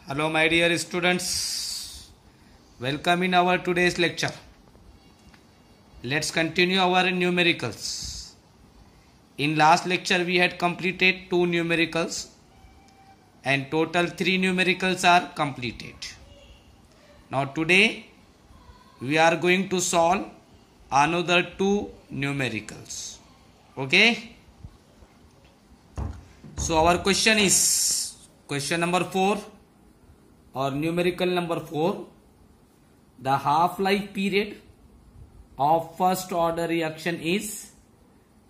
Hello my dear students, welcome in our today's lecture. Let's continue our numericals. In last lecture we had completed 2 numericals and total 3 numericals are completed. Now today we are going to solve another 2 numericals. Okay? So our question is question number 4 or numerical number 4. The half-life period of first order reaction is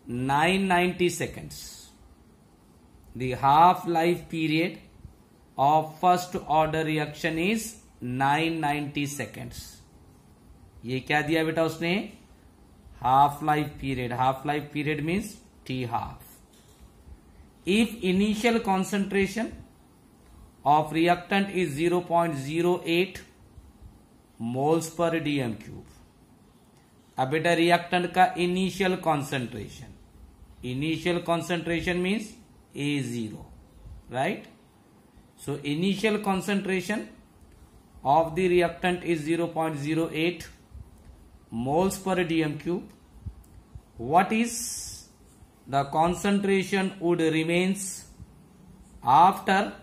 990 seconds. The half-life period of first order reaction is 990 seconds. ये क्या दिया बेटा उसने? half-life period means T half. If initial concentration of reactant is 0.08 moles per dm cube. अब बेटा reactant का initial concentration means A0, right? So initial concentration of the reactant is 0.08 moles per dm cube. What is the concentration would remains after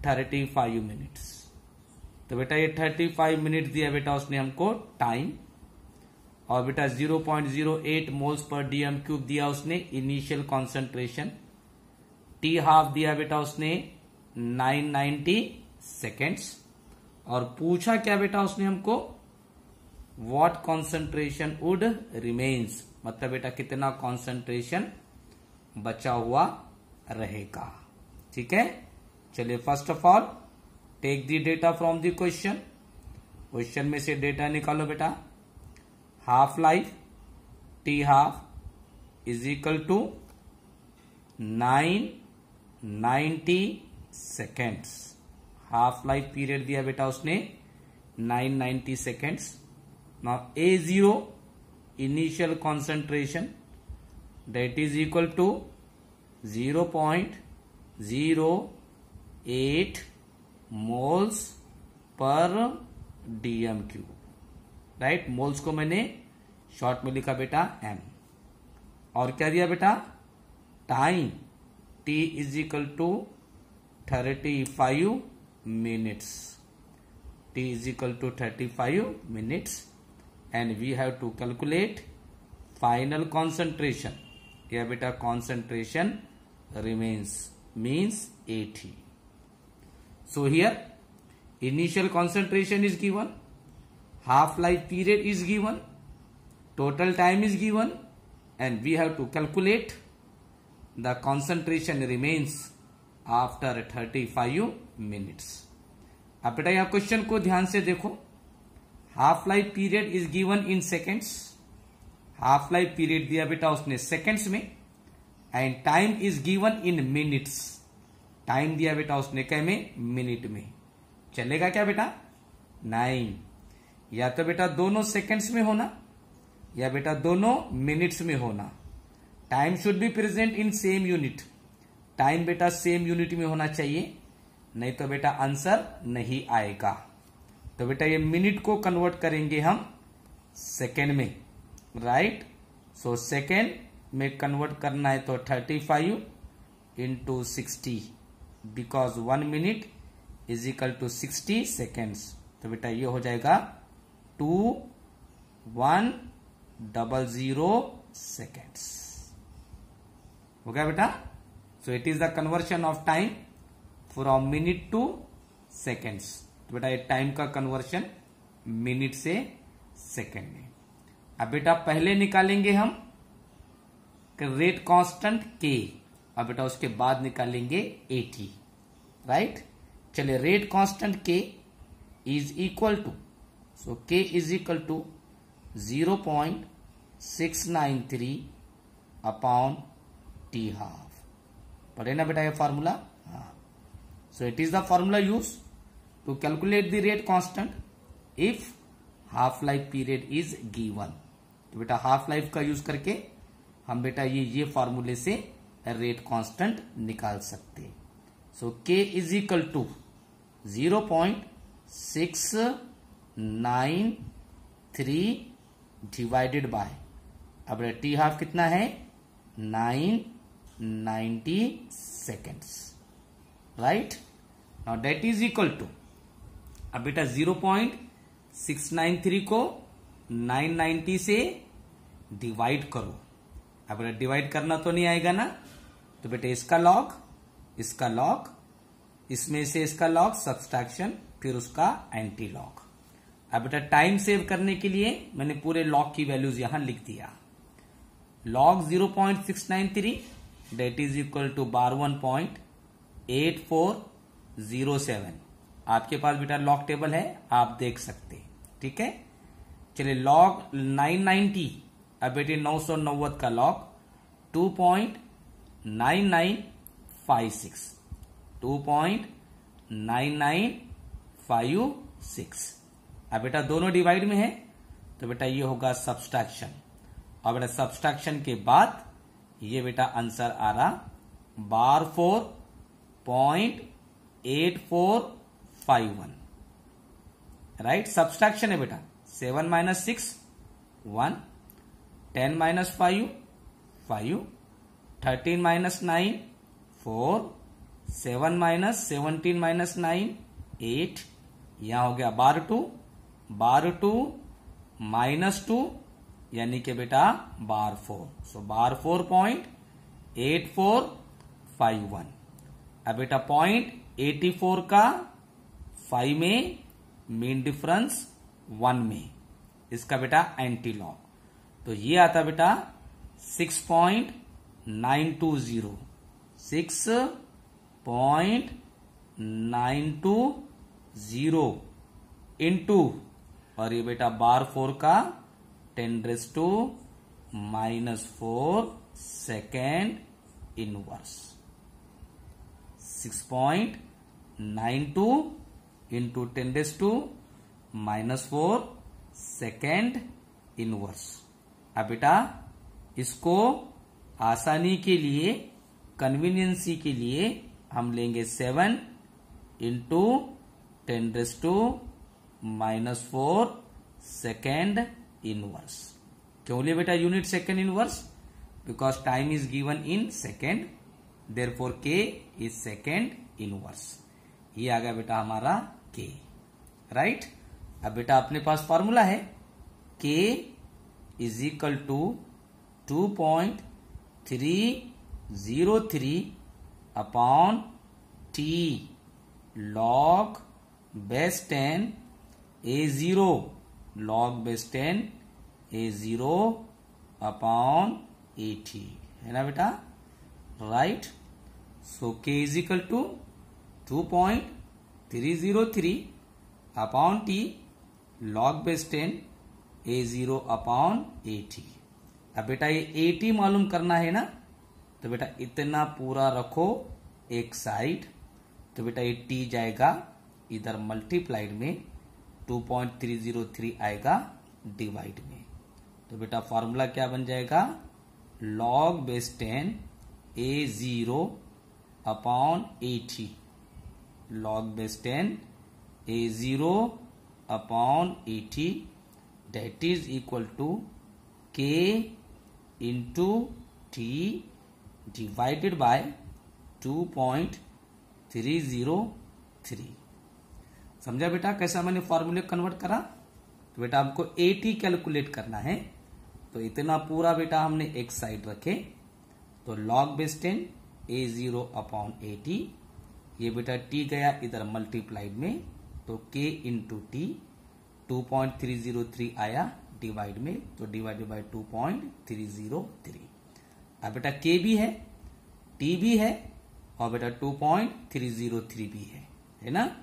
35 minutes? तो बेटा ये 35 minute दिया बेटा उसने हमको टाइम, और बेटा 0.08 मोल्स पर डीएम क्यूब दिया उसने इनिशियल कॉन्सेंट्रेशन, टी हाफ दिया बेटा उसने 990 सेकेंड्स, और पूछा क्या बेटा उसने हमको? व्हाट कॉन्सेंट्रेशन वुड रिमेन्स, मतलब बेटा कितना कॉन्सेंट्रेशन बचा हुआ रहेगा. ठीक है, चलिए first of all take the data from the question में से डेटा निकालो बेटा. Half life t half is equal to 990 seconds. Half life period दिया बेटा उसने 990 seconds. Now A0 initial concentration that is equal to 0.08 moles per dm cube, right? Moles को मैंने short में लिखा बेटा m. और क्या दिया बेटा? Time t is equal to 35 minutes. t is equal to 35 minutes and we have to calculate final concentration. या बेटा concentration remains means 80. So here initial concentration is given, half-life period is given, total time is given, and we have to calculate the concentration remains after 35 minutes. अब बेटा यहाँ question को ध्यान से देखो. half-life period is given in seconds. half-life period दिया बेटा उसने सेकेंड्स में, and time is given in minutes. Time दिया बेटा उसने क्या में? मिनट में. चलेगा क्या बेटा? 9. या तो बेटा दोनों सेकंड्स में होना या बेटा दोनों मिनट्स में होना. Time should be present in same unit. Time बेटा सेम यूनिट में होना चाहिए, नहीं तो बेटा आंसर नहीं आएगा. तो बेटा ये मिनट को कन्वर्ट करेंगे हम सेकेंड में, राइट? सो सेकेंड में कन्वर्ट करना है तो 35 into 60, because 1 minute is equal to 60 seconds. तो बेटा ये हो जाएगा 2100 सेकेंड्स. हो गया बेटा? सो it is the conversion of time from minute two seconds. तो बेटा ये टाइम का कन्वर्शन मिनट से सेकेंड में. अब बेटा पहले निकालेंगे हम रेट कांस्टेंट के, अब बेटा उसके बाद निकालेंगे 80, राइट? चलिए rate constant k is equal to, so k is equal to 0.693 upon t half. पढ़े ना बेटा ये फॉर्मूला? हाँ. So it is the formula use to calculate the rate constant if half life period is given. तो बेटा half life का use करके हम बेटा ये फॉर्मूले से रेट कांस्टेंट निकाल सकते हैं. So k is equal to 0.693 divided by, अब टी हाफ कितना है 990 seconds, right. Now that is equal to, अब बेटा 0.693 को 990 से डिवाइड करो। अब बेटा डिवाइड करना तो नहीं आएगा ना, तो बेटा इसका लॉग, इसका लॉग, इसमें से इसका लॉग, सब्सट्रैक्शन, फिर उसका एंटी लॉग। अब बेटा टाइम सेव करने के लिए मैंने पूरे लॉग की वैल्यूज यहां लिख दिया। Log 0.693 that is equal to 1.8407। आपके पास बेटा लॉग टेबल है, आप देख सकते हैं, ठीक है। चलिए लॉग 990, अब बेटे 990 का लॉग 2.9956, 2.9956। अब बेटा दोनों डिवाइड में है, तो बेटा ये होगा सब्सट्रैक्शन, और बेटा सब्सट्रैक्शन के बाद ये बेटा आंसर आ रहा 84.8451, राइट। सब्सट्रैक्शन है बेटा 7 - 6 1, 10 - 5 5, 13 - 9 4, 7 - 17 - 9 8, यहां हो गया बार 2 -2 यानी कि बेटा बार 4, सो बार 4.8451। अब बेटा 0.84 का 5 में मीन डिफरेंस 1 में, इसका बेटा एंटी लॉग, तो ये आता बेटा 6.920, 6.920 इंटू, और ये बेटा बार 4 का 10⁻⁻4 second inverse, 6.92 into 10⁻⁻4 second inverse. अब बेटा इसको आसानी के लिए, कन्वीनियंसी के लिए हम लेंगे 7 इंटू 10⁻⁻4 सेकेंड इनवर्स। क्यों लिए बेटा unit second inverse? Because time is given in second, therefore के इज सेकेंड इनवर्स। ये आ गया बेटा हमारा के, राइट। अब बेटा अपने पास फॉर्मूला है k is equal to 2.303 upon t log base 10 A0 log base 10 A0 upon 80, है ना बेटा, right. So k is equal to 2.303 upon t log base 10 A0 upon 80। अब बेटा ये 80 मालूम करना है ना, तो बेटा इतना पूरा रखो एक साइड, तो बेटा ये टी जाएगा इधर मल्टीप्लाइड में, 2.303 आएगा डिवाइड में, तो बेटा फॉर्मूला क्या बन जाएगा, log base 10 A0 upon 80, log base 10 A0 upon 80 that is equal to k into t divided by 2.303। समझा बेटा कैसा मैंने फॉर्मूले कन्वर्ट करा? तो बेटा हमको 80 कैलकुलेट करना है, तो इतना पूरा बेटा हमने एक साइड रखे, तो लॉग बेस 10 A0 अपॉन 80, ये बेटा टी गया इधर मल्टीप्लाइड में, तो के इंटू टी 2.303 आया डिवाइड में, तो डिवाइडेड बाय 2.303। अब बेटा के भी है, टी भी है, और बेटा 2.303 भी है ना।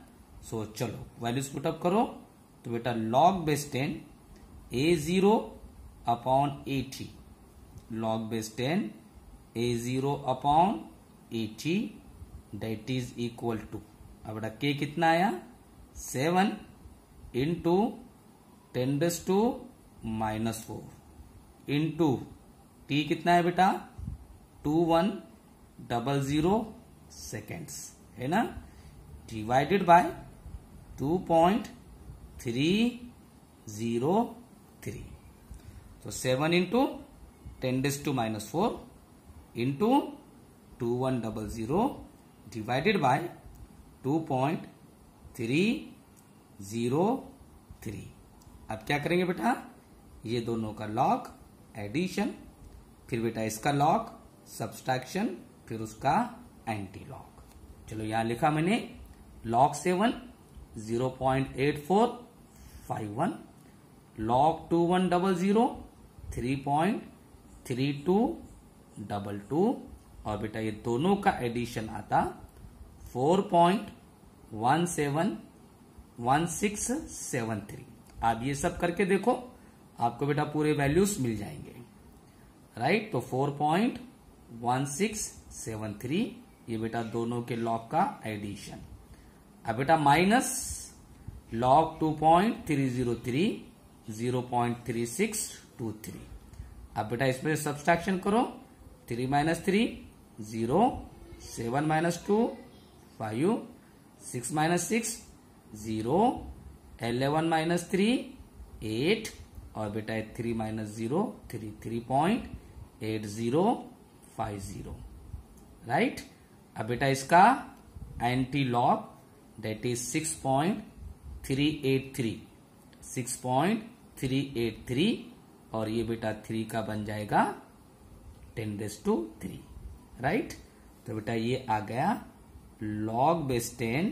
सो चलो वैल्यूज पुट अप करो, तो बेटा log base 10 A0 upon 80, log base 10 A0 upon 80 that is equal to, अब बेटा के कितना आया 7 इंटू 10⁻⁻4 इंटू टी कितना है बेटा 2100 सेकेंड्स, है ना, divided by 2.303. So 7 into 10 raised to minus 4 into 2100 divided by 2.303. अब क्या करेंगे बेटा, ये दोनों का लॉग एडिशन, फिर बेटा इसका लॉग सब्सट्रैक्शन, फिर उसका एंटी लॉग। चलो यहां लिखा मैंने log 7 0.8451, log 2100 3.3222 और बेटा ये दोनों का एडिशन आता 4.1673। आप ये सब करके देखो, आपको बेटा पूरे वैल्यूज मिल जाएंगे, राइट। तो 4.1673 ये बेटा दोनों के लॉग का एडिशन। अब बेटा माइनस log 2.303 0.3623। अब बेटा इसमें सब्सट्रैक्शन करो, 3 माइनस 3 0, 7 माइनस 2 5, 6 माइनस 6 0, 11 माइनस 3 8 और बेटा 3 माइनस 0 3, 3.8050, राइट। अब बेटा इसका एंटी लॉग दैट इज 6.383 और ये बेटा 3 का बन जाएगा 10⁻3, राइट। तो बेटा ये आ गया log base 10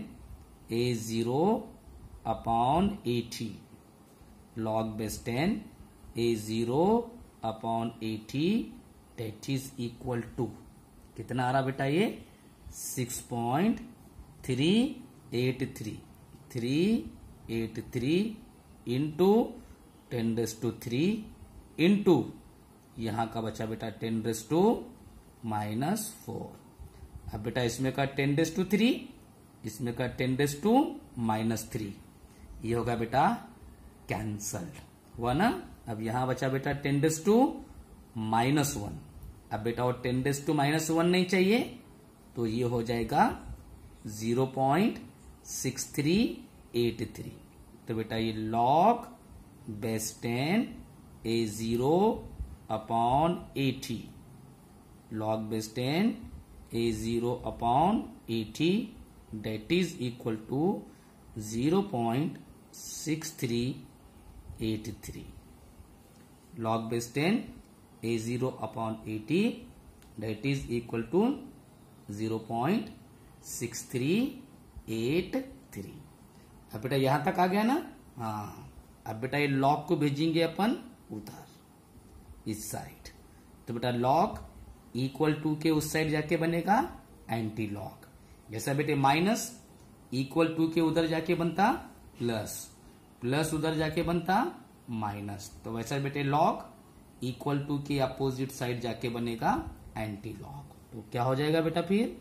A0/80, log base 10 A0/80 that is equal to कितना आ रहा बेटा, ये 6.383 इंटू 10⁻3 इंटू यहां का बचा बेटा 10⁻⁻4। अब बेटा इसमें का 10⁻3, इसमें का 10⁻⁻3, ये होगा बेटा कैंसल्ड हुआ ना। अब यहां बचा बेटा 10⁻⁻1। अब बेटा वो 10⁻⁻1 नहीं चाहिए, तो ये हो जाएगा 0.6383। तो बेटा ये log base 10 A0/80, log base 10 A0/80 that is equal to 0.6383, log base 10 A0/80 that is equal to 0.6383। अब बेटा यहां तक आ गया ना। हाँ, अब बेटा ये लॉग को भेजेंगे अपन उधर इस साइड, तो बेटा लॉग इक्वल टू के उस साइड जाके बनेगा एंटी लॉग। जैसा बेटे माइनस इक्वल टू के उधर जाके बनता प्लस, प्लस उधर जाके बनता माइनस, तो वैसा बेटे लॉग इक्वल टू के अपोजिट साइड जाके बनेगा एंटी लॉग। तो क्या हो जाएगा बेटा फिर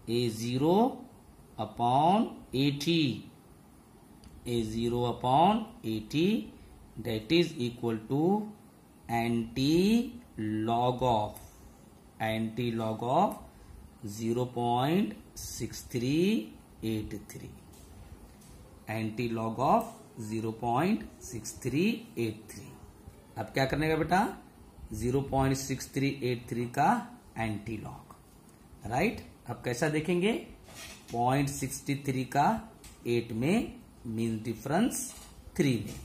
A0/80 that is equal to anti-log of 0.6383, anti-log of 0.6383। अब क्या करने का बेटा, 0.6383 का एंटी लॉग, राइट। अब कैसा देखेंगे, 0.63 का 8 में मीन डिफरेंस 3 में,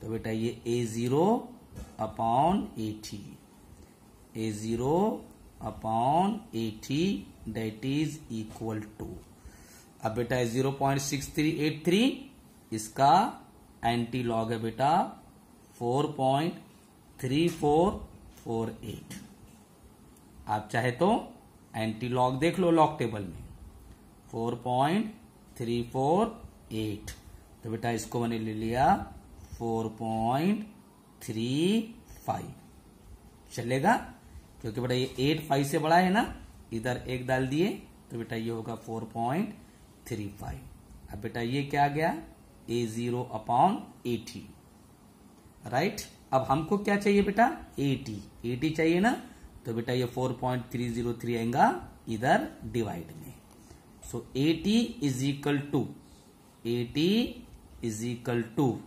तो बेटा ये A0/80 that is equal to, अब बेटा 0.6383 इसका एंटी लॉग है बेटा 4.3448। आप चाहे तो एंटी लॉग देख लो लॉग टेबल में 4.348, तो बेटा इसको मैंने ले लिया 4.35, चलेगा, क्योंकि बेटा ये 8 5 से बड़ा है ना, इधर एक डाल दिए तो बेटा ये होगा 4.35। अब बेटा ये क्या आ गया A0/80, राइट। अब हमको क्या चाहिए बेटा 80 चाहिए ना, तो बेटा ये 4.303 आएगा इधर डिवाइड में। So 80 is equal to 80 is equal to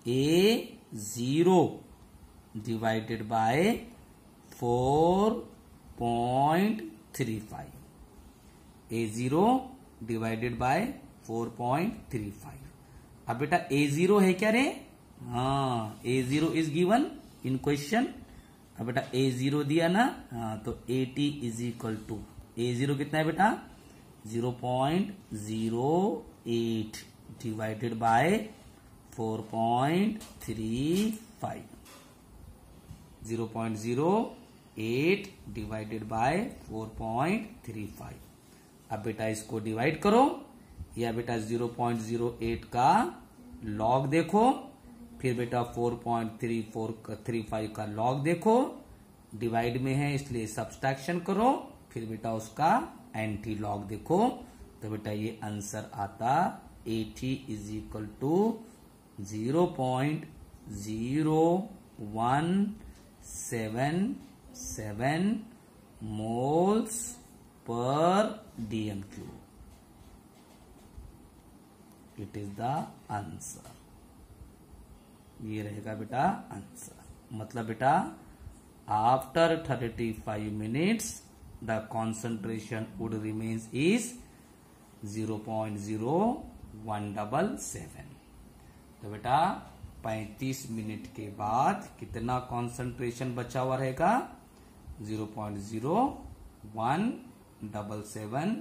A0 divided by 4.35। A0 divided by 4.35। अब बेटा A0 है क्या रे? A0 is given in question. अब बेटा A0 दिया ना, तो 80 इज इक्वल टू A0 कितना है बेटा? 0.08 डिवाइडेड बाय 4.35। 0.08 divided by 4.35। अब बेटा इसको डिवाइड करो, या बेटा 0.08 का लॉग देखो, फिर बेटा 4.35 का लॉग देखो, डिवाइड में है इसलिए सब्सट्रैक्शन करो, फिर बेटा उसका एंटी लॉग देखो, तो बेटा ये आंसर आता 80 is equal to 0.0177 moles per dm³। It is the answer. ये रहेगा बेटा आंसर। मतलब बेटा after 35 minutes the concentration would remains is 0.0177। तो बेटा 35 मिनट के बाद कितना कॉन्सेंट्रेशन बचा हुआ रहेगा? 0.0177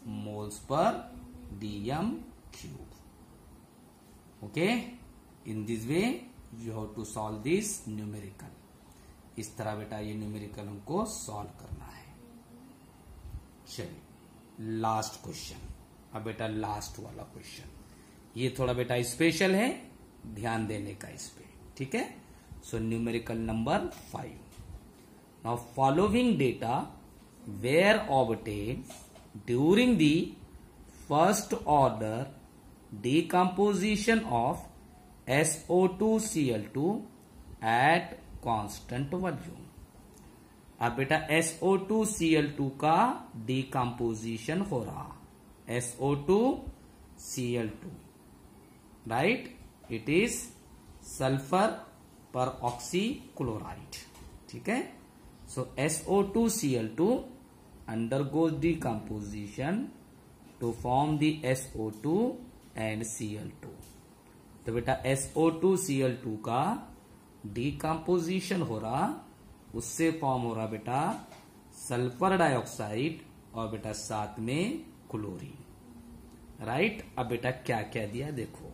moles per dm³। Okay, in this way you have to solve this numerical. इस तरह बेटा ये न्यूमेरिकल हमको सॉल्व करना है। चलिए लास्ट क्वेश्चन। अब बेटा लास्ट वाला क्वेश्चन, ये थोड़ा बेटा स्पेशल है, ध्यान देने का इस पे, ठीक है। सो numerical number 5। Now following data were obtain during the first order decomposition of SO2Cl2 at constant volume। अब बेटा SO2Cl2 का डिकम्पोजिशन हो रहा, SO2Cl2, right, it is sulphur पर ऑक्सीक्लोराइड, ठीक है। सो SO2Cl2 undergoes decomposition to form the SO2 and Cl2। तो बेटा SO2Cl2 का डिकम्पोजिशन हो रहा, उससे फॉर्म हो रहा बेटा सल्फर डाइऑक्साइड और बेटा साथ में क्लोरीन, राइट। अब बेटा क्या क्या दिया देखो,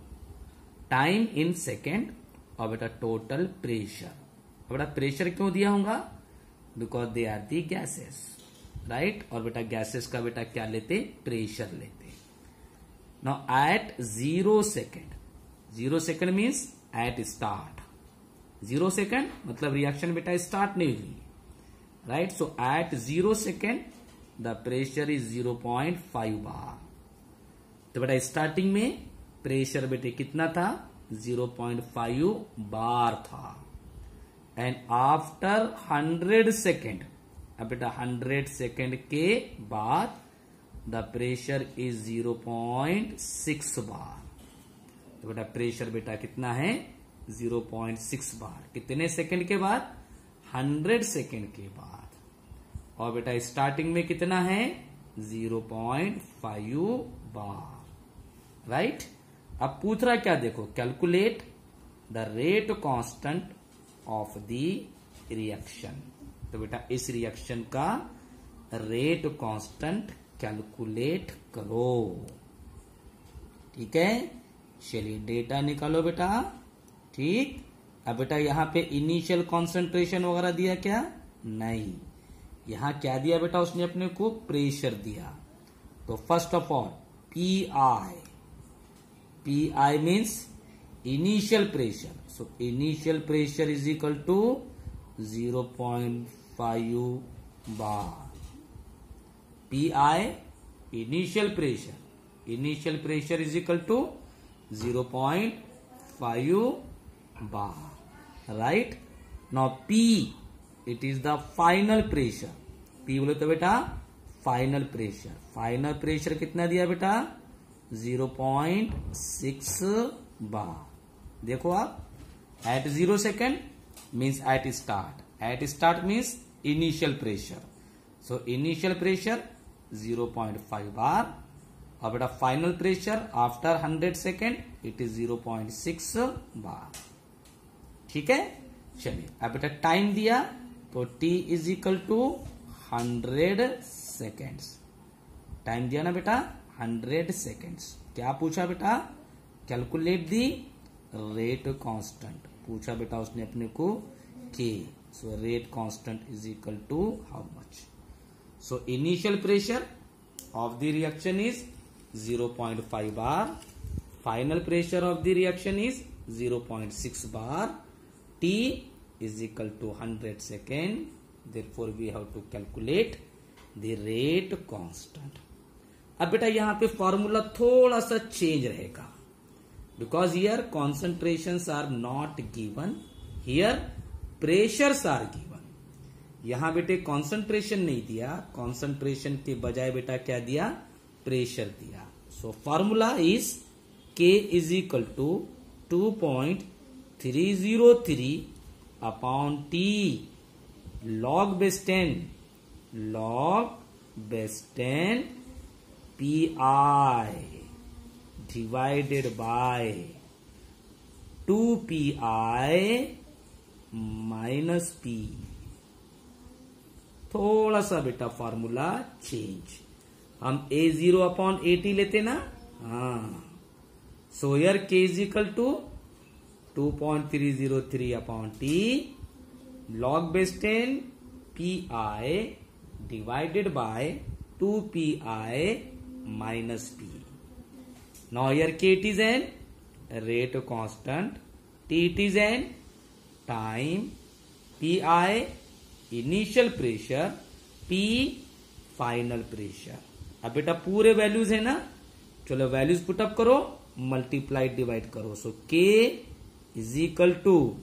टाइम इन सेकेंड और बेटा टोटल प्रेशर। अब बेटा प्रेशर क्यों दिया होगा? Because they are the gases, right. और बेटा गैसेस का बेटा क्या लेते? प्रेशर लेते। Now at 0 second, 0 second means at start, 0 सेकेंड मतलब रिएक्शन बेटा स्टार्ट नहीं हुई, right. So at 0 second the pressure is 0.5 bar. तो बेटा स्टार्टिंग में प्रेशर बेटे कितना था? 0.5 बार था। एंड आफ्टर 100 सेकेंड, अब बेटा 100 सेकेंड के बाद द प्रेशर इज 0.6 बार। तो बेटा प्रेशर बेटा कितना है? 0.6 बार। कितने सेकेंड के बाद? 100 सेकेंड के बाद। और बेटा स्टार्टिंग में कितना है? 0.5 बार, राइट। अब पूछ रहा क्या देखो, calculate the rate constant of the reaction. तो बेटा इस रिएक्शन का रेट कांस्टेंट कैलकुलेट करो, ठीक है। चलिए डेटा निकालो बेटा, ठीक। अब बेटा यहां पे इनिशियल कॉन्सेंट्रेशन वगैरह दिया क्या? नहीं। यहां क्या दिया बेटा? उसने अपने को प्रेशर दिया। तो first of all P means initial pressure. So initial pressure is equal to 0.5 bar. PI initial pressure is equal to 0.5 bar, right. Now P it is the final pressure. P बोले तो बेटा final pressure कितना दिया बेटा? 0.6 bar. देखो आप, at 0 second means at start. At start means initial pressure. So initial pressure 0.5 bar. और बेटा final pressure after 100 second it is 0.6 bar. ठीक है, चलिए अब बेटा टाइम दिया तो t is equal to 100 seconds. Time दिया ना बेटा 100 सेकेंड्स. क्या पूछा बेटा? कैलकुलेट दी रेट कांस्टेंट पूछा बेटा उसने अपने को k. So rate constant is equal to how much? So initial pressure of the reaction is 0.5 bar. Final pressure of the reaction is 0.6 bar. T is equal to 100 second. Therefore, we have to calculate the rate constant. अब बेटा यहाँ पे formula थोड़ा सा change रहेगा because here concentrations are not given. Here pressures are given. यहाँ बेटे concentration नहीं दिया, कॉन्सेंट्रेशन के बजाय बेटा क्या दिया? प्रेशर दिया. सो formula is K is equal to 2.303 upon T log base 10 PI divided by 2PI minus P. थोड़ा सा बेटा फॉर्मूला चेंज. हम A0 अपॉन AT लेते ना. हाँ, so here K is equal to 2.303 upon T log base 10 PI divided by 2PI minus P. Now here K it is an rate constant, T it is an time, PI initial pressure, P final pressure. अब बेटा पूरे values है ना, चलो values put up करो, multiplied divide करो. So K is equal to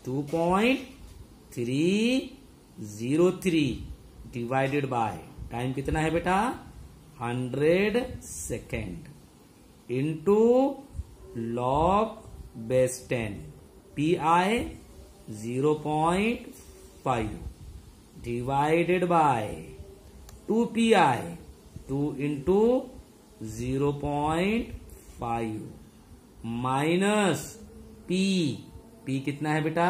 2.303 divided by time कितना है बेटा? 100 second into log base 10 PI 0.5 divided by 2PI 2 into 0.5 minus P. P कितना है बेटा?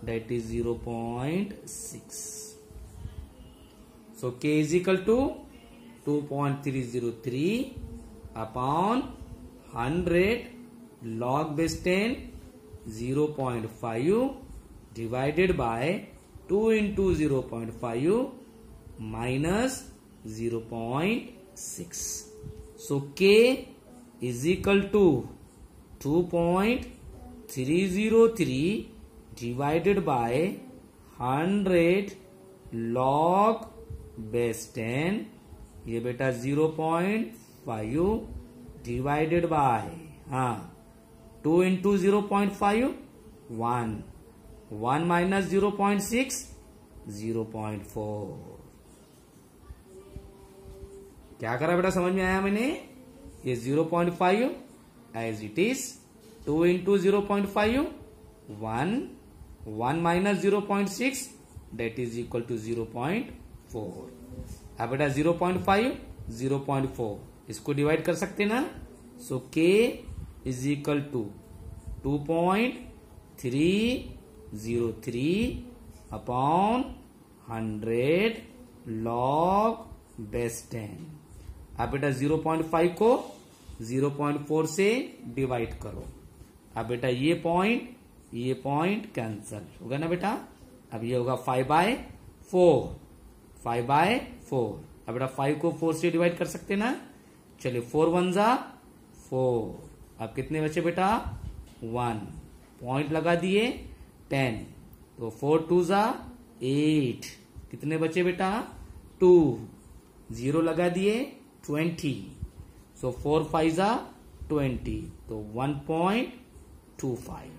That is 0.6. So K is equal to 2.303 upon 100 log base 10 0.5 divided by 2 into 0.5 minus 0.6. So K is equal to 2.303 divided by 100 log base 10. ये बेटा 0.5 divided by 2 into 0.5 1 minus 0.6 0.4. क्या करा बेटा? समझ में आया मैंने? ये 0.5 as it is, 2 into 0.5 1 minus 0.6 that is equal to 0.4. अब बेटा 0.5 0.4 इसको डिवाइड कर सकते ना. So K is equal to 2.303 upon 100 log base 10. अब बेटा 0.5 को 0.4 से डिवाइड करो. अब बेटा ये पॉइंट कैंसल होगा ना बेटा. अब ये होगा 5/4. अब बेटा 5 को 4 से डिवाइड कर सकते ना. चलिए 4 1 जा 4. अब कितने बचे बेटा? 1. पॉइंट लगा दिए 10. तो 4 2 जा 8. कितने बचे बेटा? 2. 0 लगा दिए 20. सो 4 5 जा 20. तो 1.25.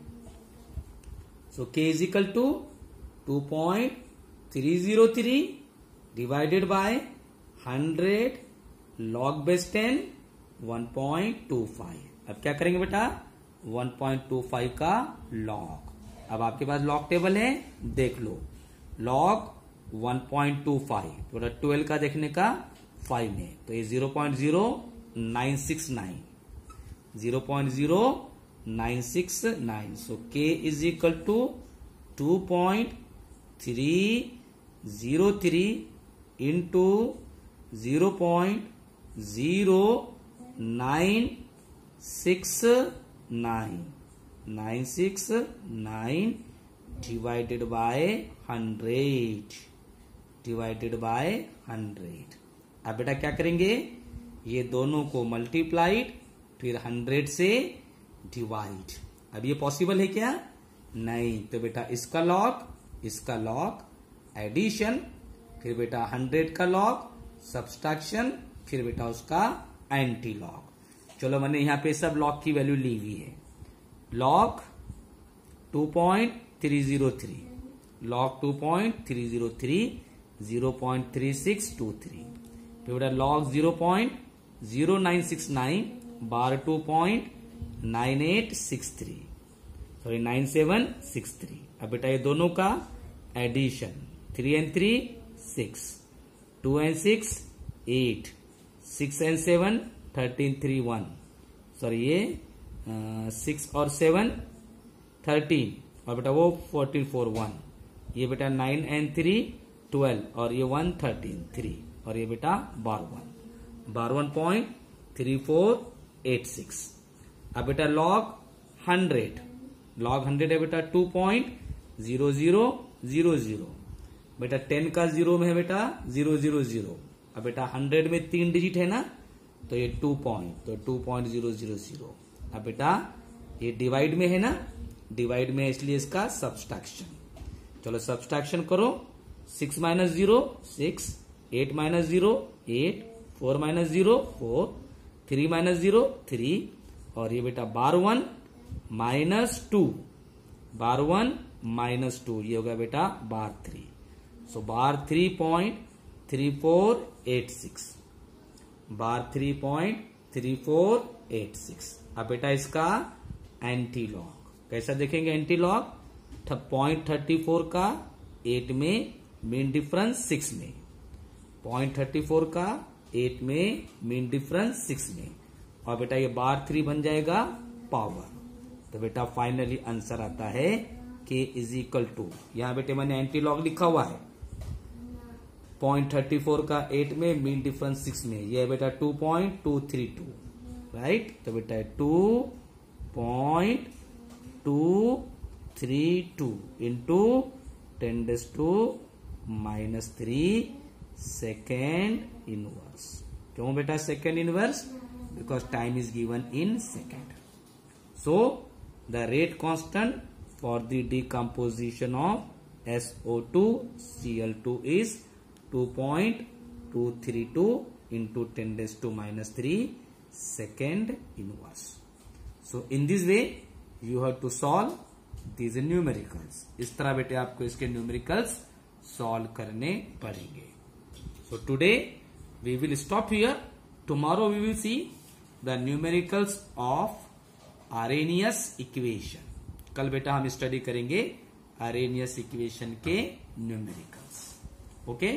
सो K is equal to 2.303 divided by 100 log base 10 1.25। अब क्या करेंगे बेटा, 1.25 का लॉग। अब आपके पास लॉग टेबल है, देख लो। लॉग 1.25 तो 12 का देखने का 5 में, तो ये 0.0969, 0.0969। So k is equal to 2.303 into 0.0969 divided by 100। अब बेटा क्या करेंगे, ये दोनों को मल्टीप्लाइड फिर 100 से डिवाइड। अब ये पॉसिबल है क्या, नहीं। तो बेटा इसका लॉग एडिशन, फिर बेटा 100 का लॉग सब्सट्रैक्शन, फिर बेटा उसका एंटी लॉग। चलो मैंने यहां पे सब लॉग की वैल्यू ली हुई है। लॉग 2.303, लॉग 2.303 0.3623, फिर बेटा लॉग 0.0969 बार 2.9863, सॉरी 9763। अब बेटा ये दोनों का addition, 3 and 3 6, 2 and 6 8, 6 and 7 13 3 1, sorry ये 6 और 7 13, और बेटा वो 14 4 1, ये बेटा 9 and 3 12, और ये 1 13 3, और ये बेटा बार 1.3486। अब बेटा लॉग 100 है बेटा 2.0000। बेटा 10 का 0 में है बेटा 000। अब बेटा 100 में 3 डिजिट है ना, तो ये 2 पॉइंट, तो 2.000। अब बेटा ये डिवाइड में है ना, डिवाइड में है इसलिए इसका सब्सट्रैक्शन। चलो सब्सट्रैक्शन करो, 6 माइनस 0 6, 8 माइनस 0 8, 4 माइनस 0 4, 3 माइनस 0 3, और ये बेटा बार 1 -2, बार 1 -2, ये होगा बेटा बार 3। सो बार 3.3486, बार 3.3486। अब बेटा इसका एंटी लॉग कैसा देखेंगे, एंटी लॉग 0.34 का 8 में, मीन डिफरेंस 6 में, 0.34 का 8 में, मीन डिफरेंस 6 में, और बेटा ये बार 3 बन जाएगा पावर। तो बेटा फाइनली आंसर आता है k इज इक्वल टू, यहां बेटे मैंने एंटी लॉग लिखा हुआ है, 0.34 का 8 में, मीन डिफरेंस 6 में, ये है बेटा 2.232, राइट। तो बेटा 2.232 इंटू 10⁻³ सेकेंड इनवर्स। क्यों बेटा second inverse, because time is given in second. So the rate constant for the decomposition of SO2Cl2 is 2.232 into 10⁻³ second inverse. So in this way you have to solve these numericals. इस तरह बेटे आपको इसके numericals solve करने पड़ेंगे। So today we will stop here. Tomorrow we will see the numericals of Arrhenius equation. कल बेटा हम स्टडी करेंगे Arrhenius equation के न्यूमेरिकल्स। ओके